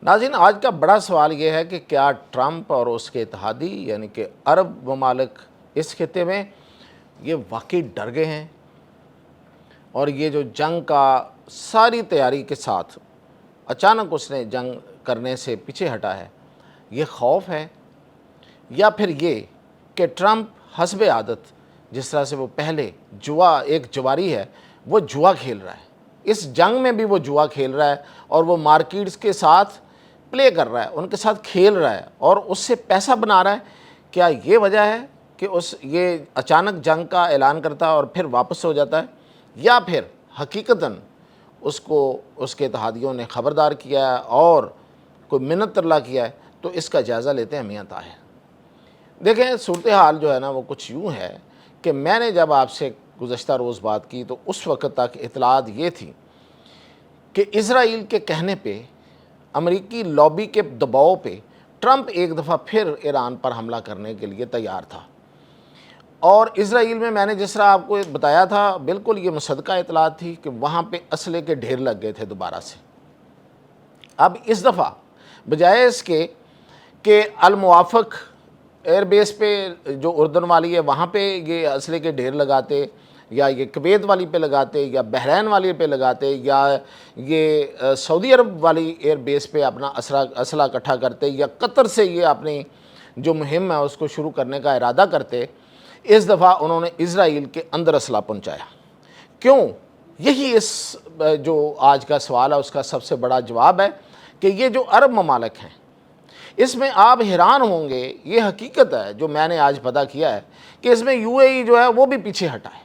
ناظرین، آج کا بڑا سوال یہ ہے کہ کیا ٹرمپ اور اس کے اتحادی یعنی کہ عرب ممالک اس خطے میں یہ واقعی ڈر گئے ہیں، اور یہ جو جنگ کا ساری تیاری کے ساتھ اچانک اس نے جنگ کرنے سے پیچھے ہٹا ہے، یہ خوف ہے، یا پھر یہ کہ ٹرمپ حسب عادت جس طرح سے وہ پہلے ایک جواری ہے، وہ جوا کھیل رہا ہے، اس جنگ میں بھی وہ جوا کھیل رہا ہے اور وہ مارکیٹس کے ساتھ پلے کر رہا ہے، ان کے ساتھ کھیل رہا ہے اور اس سے پیسہ بنا رہا ہے؟ کیا یہ وجہ ہے کہ یہ اچانک جنگ کا اعلان کرتا ہے اور پھر واپس ہو جاتا ہے، یا پھر حقیقتاً اس کو اس کے اتحادیوں نے خبردار کیا ہے اور کوئی منت ترلا کیا ہے؟ تو اس کا جائزہ لیتے ہیں میاں طاہر۔ دیکھیں، صورتحال جو ہے نا وہ کچھ یوں ہے کہ میں نے جب آپ سے گزشتہ روز بات کی تو اس وقت تک اطلاعات یہ تھی کہ اسرائیل کے کہنے پہ، امریکی لابی کے دباؤ پہ، ٹرمپ ایک دفعہ پھر ایران پر حملہ کرنے کے لیے تیار تھا، اور اسرائیل میں نے جس طرح آپ کو بتایا تھا بالکل یہ مصدقہ اطلاعات تھی کہ وہاں پہ اسلحے کے ڈھیر لگ گئے تھے دوبارہ سے۔ اب اس دفعہ بجائے اس کے کہ الموافق ایئر بیس پہ جو اردن والی ہے وہاں پہ یہ اسلحے کے ڈھیر لگاتے، یا یہ کویت والی پہ لگاتے، یا بحرین والی پہ لگاتے، یا یہ سعودی عرب والی ایئر بیس پہ اپنا اسلحہ اکٹھا کرتے، یا قطر سے یہ اپنی جو مہم ہے اس کو شروع کرنے کا ارادہ کرتے، اس دفعہ انہوں نے اسرائیل کے اندر اسلحہ پہنچایا۔ کیوں؟ یہی اس جو آج کا سوال ہے اس کا سب سے بڑا جواب ہے کہ یہ جو عرب ممالک ہیں، اس میں آپ حیران ہوں گے، یہ حقیقت ہے جو میں نے آج پتہ کیا ہے کہ اس میں یو اے ای جو ہے وہ بھی پیچھے ہٹا ہے،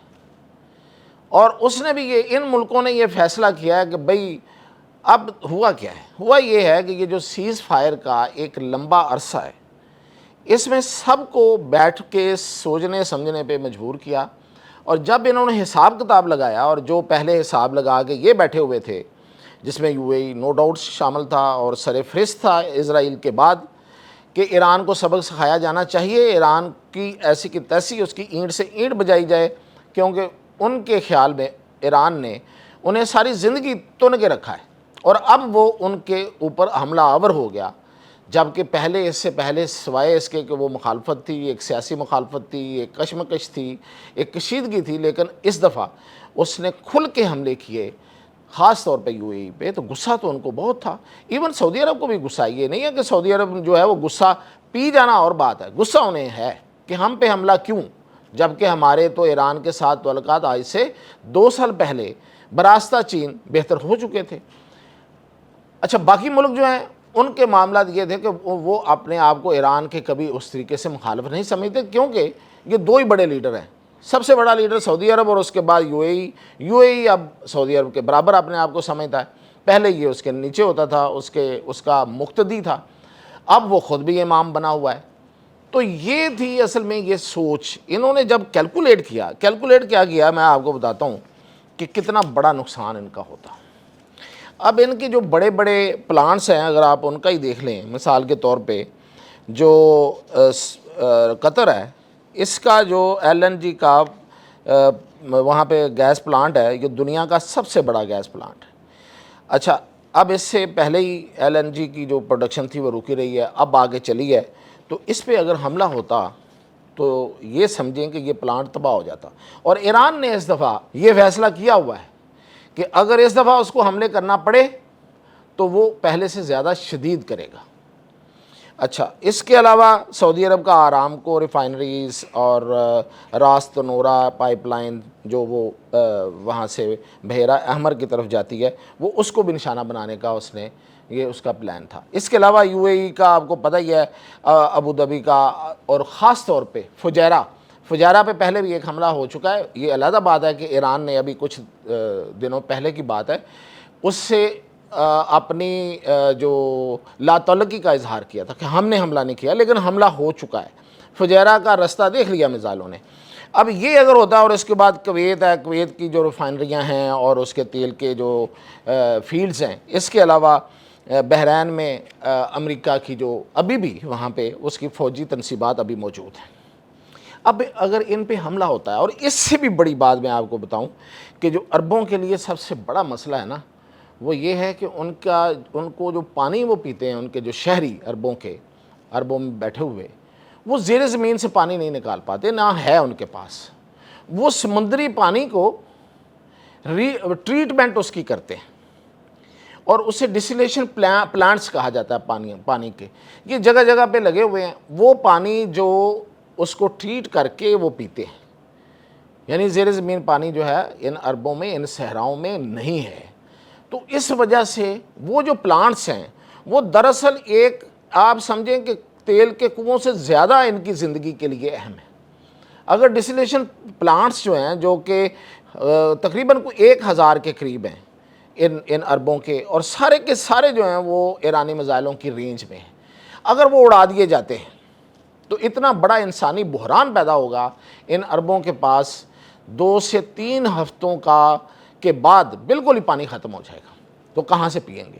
اور اس نے بھی ان ملکوں نے یہ فیصلہ کیا ہے کہ بھئی اب ہوا کیا ہے؟ ہوا یہ ہے کہ یہ جو سیز فائر کا ایک لمبا عرصہ ہے، اس میں سب کو بیٹھ کے سوچنے سمجھنے پہ مجبور کیا، اور جب انہوں نے حساب کتاب لگایا، اور جو پہلے حساب لگا کے یہ بیٹھے ہوئے تھے جس میں you a E no doubt شامل تھا اور سر فہرست تھا اسرائیل کے بعد، کہ ایران کو سبق سکھایا جانا چاہیے، ایران کی ایسی کی تیسی اس کی اینٹ سے اینٹ بجائی جائے، کیونکہ ان کے خیال میں ایران نے انہیں ساری زندگی تن کے رکھا ہے، اور اب وہ ان کے اوپر حملہ آور ہو گیا، جبکہ پہلے اس سے پہلے سوائے اس کے کہ وہ مخالفت تھی، ایک سیاسی مخالفت تھی، ایک کشمکش تھی، ایک کشیدگی تھی، لیکن اس دفعہ اس نے کھل کے حملے کیے، خاص طور پہ یو اے ای پہ۔ تو غصہ تو ان کو بہت تھا، ایون سعودی عرب کو بھی غصہ، یہ نہیں ہے کہ سعودی عرب جو ہے وہ غصہ پی جانا اور بات ہے، غصہ انہیں ہے کہ ہم پہ حملہ کیوں، جبکہ ہمارے تو ایران کے ساتھ تعلقات آج سے 2 سال پہلے براستہ چین بہتر ہو چکے تھے۔ اچھا، باقی ملک جو ہیں ان کے معاملات یہ تھے کہ وہ اپنے آپ کو ایران کے کبھی اس طریقے سے مخالف نہیں سمجھتے، کیونکہ یہ 2 ہی بڑے لیڈر ہیں، سب سے بڑا لیڈر سعودی عرب اور اس کے بعد یو اے ای۔ یو اے ای اب سعودی عرب کے برابر اپنے آپ کو سمجھتا ہے، پہلے یہ اس کے نیچے ہوتا تھا، اس کا مقتدی تھا، اب وہ خود بھی امام بنا ہوا ہے۔ تو یہ تھی اصل میں یہ سوچ، انہوں نے جب کیلکولیٹ کیا میں آپ کو بتاتا ہوں کہ کتنا بڑا نقصان ان کا ہوتا۔ اب ان کے جو بڑے بڑے پلانٹس ہیں اگر آپ ان کا ہی دیکھ لیں، مثال کے طور پہ جو قطر ہے، اس کا جو ایل این جی کا وہاں پہ گیس پلانٹ ہے، یہ دنیا کا سب سے بڑا گیس پلانٹ ہے۔ اچھا، اب اس سے پہلے ہی ایل این جی کی جو پروڈکشن تھی وہ رکی رہی ہے، اب آگے چلی ہے، تو اس پہ اگر حملہ ہوتا تو یہ سمجھیں کہ یہ پلانٹ تباہ ہو جاتا، اور ایران نے اس دفعہ یہ فیصلہ کیا ہوا ہے کہ اگر اس دفعہ اس کو حملے کرنا پڑے تو وہ پہلے سے زیادہ شدید کرے گا۔ اچھا، اس کے علاوہ سعودی عرب کا آرامکو ریفائنریز اور راس تنورہ پائپ لائن جو وہ وہاں سے بحیرہ احمر کی طرف جاتی ہے، وہ اس کو بھی نشانہ بنانے کا اس کا پلان تھا۔ اس کے علاوہ یو اے ای کا آپ کو پتہ ہی ہے، ابو ظبی کا، اور خاص طور پہ فجیرہ پہ پہلے بھی ایک حملہ ہو چکا ہے۔ یہ علیحدہ بات ہے کہ ایران نے ابھی کچھ دنوں پہلے کی بات ہے، اس سے اپنی جو لا تعلقی کا اظہار کیا تھا کہ ہم نے حملہ نہیں کیا، لیکن حملہ ہو چکا ہے، فجیرہ کا رستہ دیکھ لیا میزائلوں نے۔ اب یہ اگر ہوتا ہے، اور اس کے بعد کویت ہے، کویت کی جو ریفائنریاں ہیں اور اس کے تیل کے جو فیلڈز ہیں، اس کے علاوہ بحرین میں امریکہ کی جو ابھی بھی وہاں پہ اس کی فوجی تنصیبات ابھی موجود ہیں۔ اب اگر ان پہ حملہ ہوتا ہے، اور اس سے بھی بڑی بات میں آپ کو بتاؤں کہ جو عربوں کے لیے سب سے بڑا مسئلہ ہے نا، وہ یہ ہے کہ ان کو جو پانی وہ پیتے ہیں، ان کے جو شہری عربوں میں بیٹھے ہوئے، وہ زیر زمین سے پانی نہیں نکال پاتے، نہ ہے ان کے پاس۔ وہ سمندری پانی کو ٹریٹمنٹ اس کی کرتے ہیں، اور اسے ڈسلیشن پلانٹس کہا جاتا ہے پانی کے، یہ جگہ جگہ پہ لگے ہوئے ہیں۔ وہ پانی جو اس کو ٹریٹ کر کے وہ پیتے ہیں، یعنی زیر زمین پانی جو ہے ان عربوں میں، ان صحراؤں میں نہیں ہے۔ تو اس وجہ سے وہ جو پلانٹس ہیں وہ دراصل ایک، آپ سمجھیں کہ تیل کے کنووں سے زیادہ ان کی زندگی کے لیے اہم ہے۔ اگر ڈسلیشن پلانٹس جو ہیں، جو کہ تقریباً 1000 کے قریب ہیں ان عربوں کے، اور سارے کے سارے جو ہیں وہ ایرانی میزائلوں کی رینج میں ہیں، اگر وہ اڑا دیے جاتے ہیں تو اتنا بڑا انسانی بحران پیدا ہوگا۔ ان عربوں کے پاس 2 سے 3 ہفتوں کے بعد بالکل ہی پانی ختم ہو جائے گا، تو کہاں سے پئیں گے؟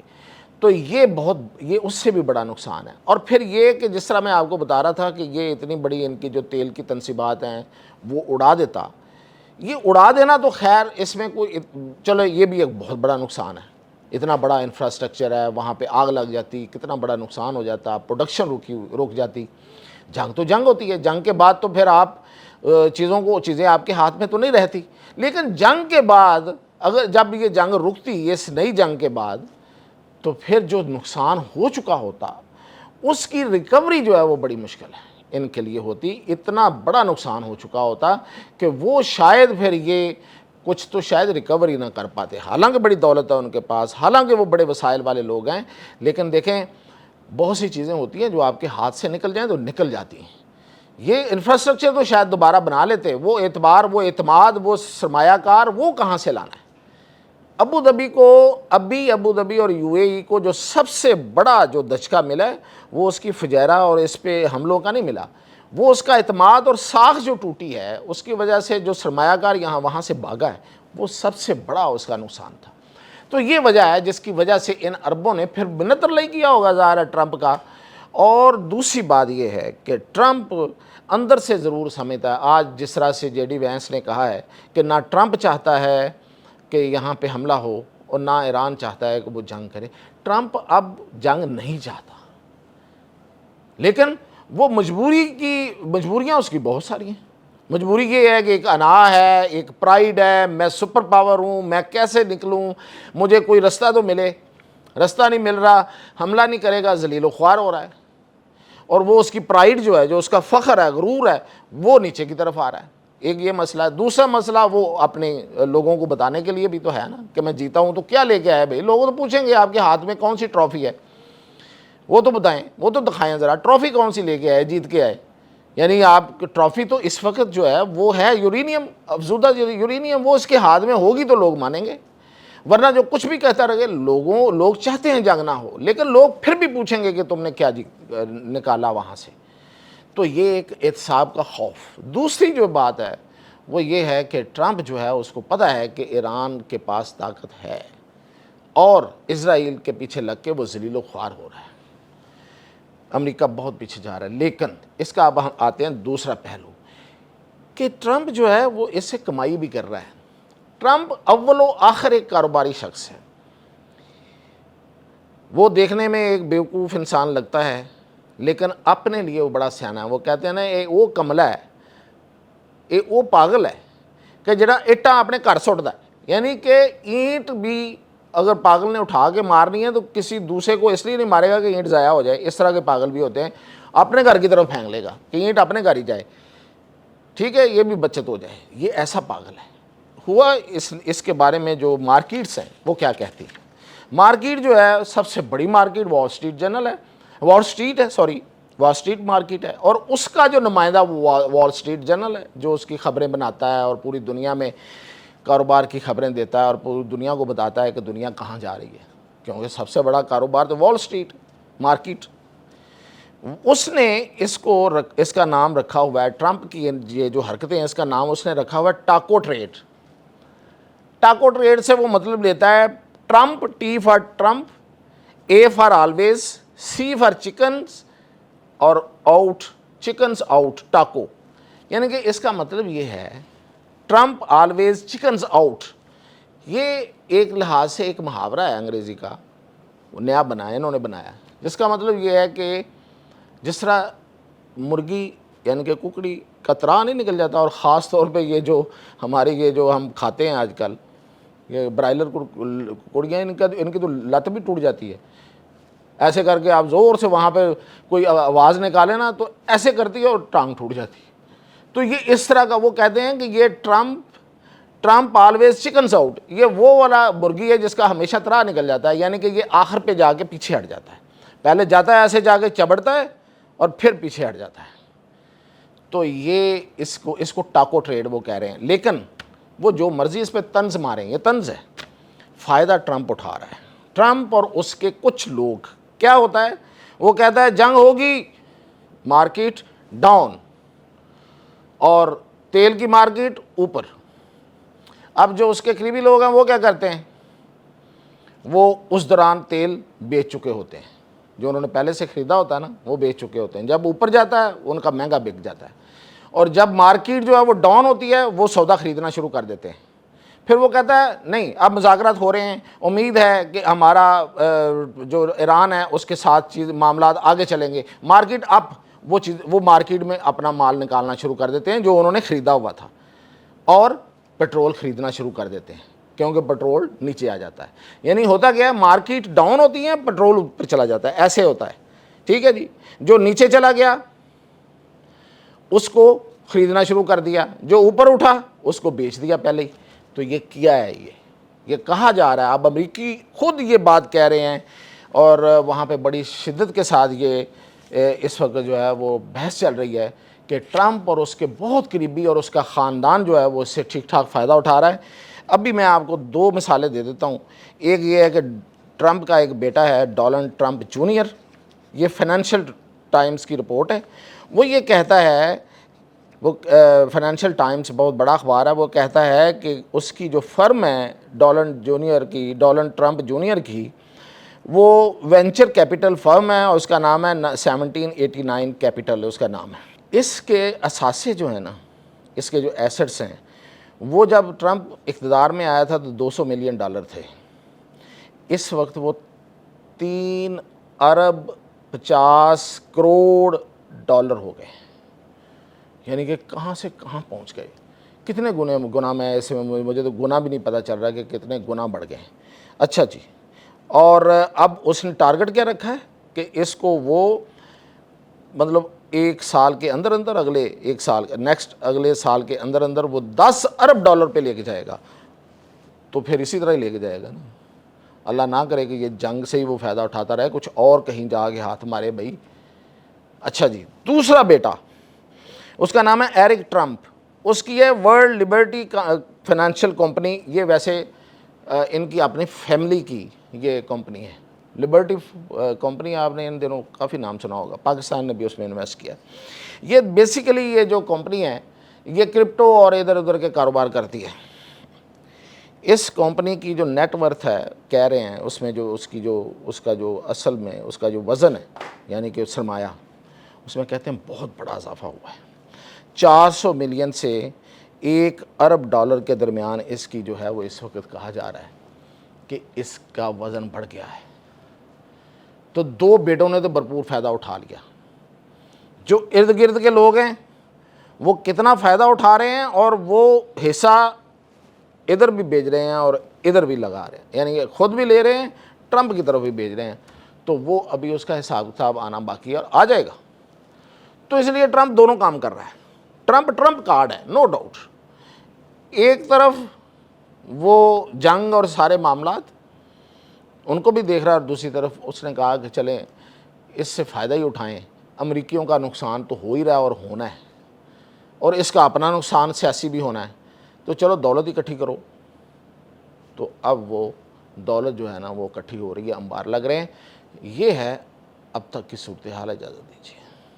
تو یہ اس سے بھی بڑا نقصان ہے۔ اور پھر یہ کہ جس طرح میں آپ کو بتا رہا تھا کہ یہ اتنی بڑی ان کی جو تیل کی تنصیبات ہیں وہ اڑا دیتا، یہ اڑا دینا تو خیر اس میں کوئی، چلو یہ بھی ایک بہت بڑا نقصان ہے، اتنا بڑا انفراسٹرکچر ہے، وہاں پہ آگ لگ جاتی، کتنا بڑا نقصان ہو جاتا، پروڈکشن رک جاتی۔ جنگ تو جنگ ہوتی ہے، جنگ کے بعد تو پھر آپ چیزیں آپ کے ہاتھ میں تو نہیں رہتی، لیکن جنگ کے بعد اگر جب یہ جنگ رکتی، اس نئی جنگ کے بعد، تو پھر جو نقصان ہو چکا ہوتا اس کی ریکوری جو ہے وہ بڑی مشکل ہے ان کے لیے ہوتی۔ اتنا بڑا نقصان ہو چکا ہوتا کہ وہ شاید پھر یہ کچھ تو شاید ریکوری نہ کر پاتے، حالانکہ بڑی دولت ہے ان کے پاس، حالانکہ وہ بڑے وسائل والے لوگ ہیں، لیکن دیکھیں بہت سی چیزیں ہوتی ہیں جو آپ کے ہاتھ سے نکل جائیں تو نکل جاتی ہیں۔ یہ انفراسٹرکچر تو شاید دوبارہ بنا لیتے، وہ اعتبار، وہ اعتماد، وہ سرمایہ کار، وہ کہاں سے لانا ہے؟ ابو ظبی اور یو اے ای کو جو سب سے بڑا جو دھچکا ملا ہے وہ اس کی فجیرہ اور اس پہ حملوں کا نہیں ملا، وہ اس کا اعتماد اور ساکھ جو ٹوٹی ہے اس کی وجہ سے جو سرمایہ کار یہاں وہاں سے بھاگا ہے، وہ سب سے بڑا اس کا نقصان تھا۔ تو یہ وجہ ہے جس کی وجہ سے ان عربوں نے پھر منت لئی کیا ہوگا ظاہر ہے ٹرمپ کا۔ اور دوسری بات یہ ہے کہ ٹرمپ اندر سے ضرور سمجھتا ہے، آج جس طرح سے جے ڈی وینس نے کہا ہے کہ نہ ٹرمپ چاہتا ہے کہ یہاں پہ حملہ ہو اور نہ ایران چاہتا ہے کہ وہ جنگ کرے۔ ٹرمپ اب جنگ نہیں چاہتا، لیکن وہ مجبوریاں اس کی بہت ساری ہیں۔ مجبوری یہ ہے کہ ایک انا ہے، ایک پرائیڈ ہے، میں سپر پاور ہوں، میں کیسے نکلوں، مجھے کوئی رستہ تو ملے، رستہ نہیں مل رہا، حملہ نہیں کرے گا، ذلیل و خوار ہو رہا ہے، اور وہ اس کی پرائیڈ جو ہے، جو اس کا فخر ہے، غرور ہے، وہ نیچے کی طرف آ رہا ہے۔ ایک یہ مسئلہ ہے۔ دوسرا مسئلہ وہ اپنے لوگوں کو بتانے کے لیے بھی تو ہے نا کہ میں جیتا ہوں تو کیا لے کے آئے بھائی؟ لوگ تو پوچھیں گے آپ کے ہاتھ میں کون سی ٹرافی ہے، وہ تو بتائیں، وہ تو دکھائیں ذرا، ٹرافی کون سی لے کے آئے، جیت کے آئے؟ یعنی آپ ٹرافی تو اس وقت جو ہے وہ ہے یورینیم، افزودہ یورینیم، وہ اس کے ہاتھ میں ہوگی تو لوگ مانیں گے، ورنہ جو کچھ بھی کہتا رہے لوگ چاہتے ہیں جنگ نہ ہو، لیکن لوگ پھر بھی پوچھیں گے کہ تم نے کیا نکالا وہاں سے۔ تو یہ ایک احتساب کا خوف۔ دوسری جو بات ہے وہ یہ ہے کہ ٹرمپ جو ہے اس کو پتہ ہے کہ ایران کے پاس طاقت ہے اور اسرائیل کے پیچھے لگ کے وہ ذلیل و خوار ہو رہا ہے، امریکہ بہت پیچھے جا رہا ہے۔ لیکن اس کا اب ہم آتے ہیں دوسرا پہلو کہ ٹرمپ جو ہے وہ اس سے کمائی بھی کر رہا ہے۔ ٹرمپ اول و آخر ایک کاروباری شخص ہے، وہ دیکھنے میں ایک بیوقوف انسان لگتا ہے لیکن اپنے لیے وہ بڑا سیانہ ہے۔ وہ کہتے ہیں نا وہ کملا ہے، وہ پاگل ہے کہ جڑا اٹا اپنے گھر سٹتا ہے، یعنی کہ اینٹ بھی اگر پاگل نے اٹھا کے مارنی ہے تو کسی دوسرے کو اس لیے نہیں مارے گا کہ اینٹ ضائع ہو جائے۔ اس طرح کے پاگل بھی ہوتے ہیں، اپنے گھر کی طرف پھینک لے گا کہ اینٹ اپنے گھر ہی جائے، ٹھیک ہے، یہ بھی بچت ہو جائے۔ یہ ایسا پاگل ہے۔ ہوا اس کے بارے میں جو مارکیٹس ہیں وہ کیا کہتی ہیں؟ مارکیٹ جو ہے سب سے بڑی مارکیٹ وال اسٹریٹ مارکیٹ ہے، اور اس کا جو نمائندہ وال اسٹریٹ جرنل ہے جو اس کی خبریں بناتا ہے اور پوری دنیا میں کاروبار کی خبریں دیتا ہے اور پوری دنیا کو بتاتا ہے کہ دنیا کہاں جا رہی ہے، کیونکہ سب سے بڑا کاروبار تو وال اسٹریٹ مارکیٹ۔ اس نے اس کا نام رکھا ہوا ہے، ٹرمپ کی یہ جو حرکتیں ہیں اس کا نام اس نے رکھا ہوا ہے ٹاکو ٹریڈ۔ ٹاکو ٹریڈ سے وہ مطلب لیتا ہے Trump, T for Trump, A for always, C for chickens اور آؤٹ، چکنز آؤٹ، ٹاکو، یعنی کہ اس کا مطلب یہ ہے ٹرمپ آلویز چکنز آؤٹ، یہ ایک لحاظ سے ایک محاورہ ہے انگریزی کا، وہ نیا بنایا انہوں نے بنایا، جس کا مطلب یہ ہے کہ جس طرح مرغی یعنی کہ ککڑی کا ترا نہیں نکل جاتا، اور خاص طور پہ یہ جو ہماری یہ جو ہم کھاتے ہیں آج کل یہ برائلر ککڑیاں، ان کی تو لت بھی ٹوٹ جاتی ہے، ایسے کر کے آپ زور سے وہاں پہ کوئی آواز نکالے نا تو ایسے کرتی ہے اور ٹانگ ٹوٹ جاتی ہے۔ تو یہ اس طرح کا وہ کہتے ہیں کہ یہ ٹرمپ آلویز چکنز آؤٹ، یہ وہ والا مرغی ہے جس کا ہمیشہ ترا نکل جاتا ہے، یعنی کہ یہ آخر پہ جا کے پیچھے ہٹ جاتا ہے، پہلے جاتا ہے ایسے جا کے چبڑتا ہے اور پھر پیچھے ہٹ جاتا ہے۔ تو یہ اس کو ٹاکو ٹریڈ وہ کہہ رہے ہیں، لیکن وہ جو مرضی اس پہ طنز ماریں، یہ طنز ہے، فائدہ ٹرمپ اٹھا رہا ہے۔ ٹرمپ اور اس کے کچھ لوگ کیا ہوتا ہے، وہ کہتا ہے جنگ ہوگی، مارکیٹ ڈاؤن اور تیل کی مارکیٹ اوپر۔ اب جو اس کے قریبی لوگ ہیں وہ کیا کرتے ہیں، وہ اس دوران تیل بیچ چکے ہوتے ہیں، جو انہوں نے پہلے سے خریدا ہوتا ہے نا وہ بیچ چکے ہوتے ہیں، جب اوپر جاتا ہے ان کا مہنگا بک جاتا ہے، اور جب مارکیٹ جو ہے وہ ڈاؤن ہوتی ہے وہ سودا خریدنا شروع کر دیتے ہیں۔ پھر وہ کہتا ہے نہیں اب مذاکرات ہو رہے ہیں، امید ہے کہ ہمارا جو ایران ہے اس کے ساتھ معاملات آگے چلیں گے، مارکیٹ اپ، وہ مارکیٹ میں اپنا مال نکالنا شروع کر دیتے ہیں جو انہوں نے خریدا ہوا تھا، اور پیٹرول خریدنا شروع کر دیتے ہیں کیونکہ پیٹرول نیچے آ جاتا ہے۔ یعنی ہوتا کیا ہے، مارکیٹ ڈاؤن ہوتی ہے، پیٹرول اوپر چلا جاتا ہے، ایسے ہوتا ہے، ٹھیک ہے جی۔ جو نیچے چلا گیا اس کو خریدنا شروع کر دیا، جو اوپر اٹھا اس کو بیچ دیا پہلے ہی۔ تو یہ کیا ہے، یہ کہا جا رہا ہے، اب امریکی خود یہ بات کہہ رہے ہیں، اور وہاں پہ بڑی شدت کے ساتھ یہ اس وقت جو ہے وہ بحث چل رہی ہے کہ ٹرمپ اور اس کے بہت قریبی اور اس کا خاندان جو ہے وہ اس سے ٹھیک ٹھاک فائدہ اٹھا رہا ہے۔ ابھی میں آپ کو دو مثالیں دے دیتا ہوں۔ ایک یہ ہے کہ ٹرمپ کا ایک بیٹا ہے ڈونلڈ ٹرمپ جونیئر، یہ فائنینشیل ٹائمز کی رپورٹ ہے، وہ یہ کہتا ہے، وہ فائنینشیل ٹائمز بہت بڑا اخبار ہے، وہ کہتا ہے کہ اس کی جو فرم ہے ڈونلڈ ٹرمپ جونیئر کی، وہ وینچر کیپٹل فرم ہے، اور اس کا نام ہے 1789 کیپٹل اس کا نام ہے۔ اس کے اثاثے جو ہیں نا، اس کے جو ایسٹس ہیں، وہ جب ٹرمپ اقتدار میں آیا تھا تو $200 ملین تھے، اس وقت وہ 3 ارب 50 کروڑ ڈالر ہو گئے، یعنی کہ کہاں سے کہاں پہنچ گئے، کتنے گنا میں اس میں مجھے تو گنا بھی نہیں پتہ چل رہا کہ کتنے گنا بڑھ گئے۔ اچھا جی، اور اب اس نے ٹارگٹ کیا رکھا ہے کہ اس کو وہ مطلب ایک سال کے اندر اگلے سال کے اندر وہ $10 ارب پہ لے کے جائے گا، تو پھر اسی طرح ہی لے کے جائے گا نا، اللہ نہ کرے کہ یہ جنگ سے ہی وہ فائدہ اٹھاتا رہے، کچھ اور کہیں جا کے ہاتھ مارے بھائی۔ اچھا جی، دوسرا بیٹا اس کا نام ہے ایرک ٹرمپ، اس کی ہے ورلڈ لبرٹی فائنینشیل کمپنی، یہ ویسے ان کی اپنی فیملی کی یہ کمپنی ہے، لبرٹی کمپنی، آپ نے ان دنوں کافی نام سنا ہوگا، پاکستان نے بھی اس میں انویسٹ کیا۔ یہ بیسیکلی یہ جو کمپنی ہے یہ کرپٹو اور ادھر ادھر کے کاروبار کرتی ہے۔ اس کمپنی کی جو نیٹ ورتھ ہے کہہ رہے ہیں، اس میں جو اس کا جو اصل میں اس کا جو وزن ہے یعنی کہ سرمایہ، اس میں کہتے ہیں بہت بڑا اضافہ ہوا ہے، 400 ملین سے $1 ارب کے درمیان اس کی جو ہے وہ اس وقت کہا جا رہا ہے کہ اس کا وزن بڑھ گیا ہے۔ تو دو بیٹوں نے تو بھرپور فائدہ اٹھا لیا، جو ارد گرد کے لوگ ہیں وہ کتنا فائدہ اٹھا رہے ہیں، اور وہ حصہ ادھر بھی بیچ رہے ہیں اور ادھر بھی لگا رہے ہیں، یعنی کہ خود بھی لے رہے ہیں، ٹرمپ کی طرف بھی بیچ رہے ہیں، تو وہ ابھی اس کا حساب کتاب آنا باقی ہے اور آ جائے گا۔ تو اس لیے ٹرمپ دونوں کام کر رہا ہے، ٹرمپ کارڈ ہے، نو ڈاؤٹ۔ ایک طرف وہ جنگ اور سارے معاملات ان کو بھی دیکھ رہا ہے، اور دوسری طرف اس نے کہا کہ چلیں اس سے فائدہ ہی اٹھائیں، امریکیوں کا نقصان تو ہو ہی رہا ہے اور ہونا ہے، اور اس کا اپنا نقصان سیاسی بھی ہونا ہے، تو چلو دولت اکٹھی کرو۔ تو اب وہ دولت جو ہے نا وہ اکٹھی ہو رہی ہے، انبار لگ رہے ہیں۔ یہ ہے اب تک کی صورتحال، اجازت دیجیے۔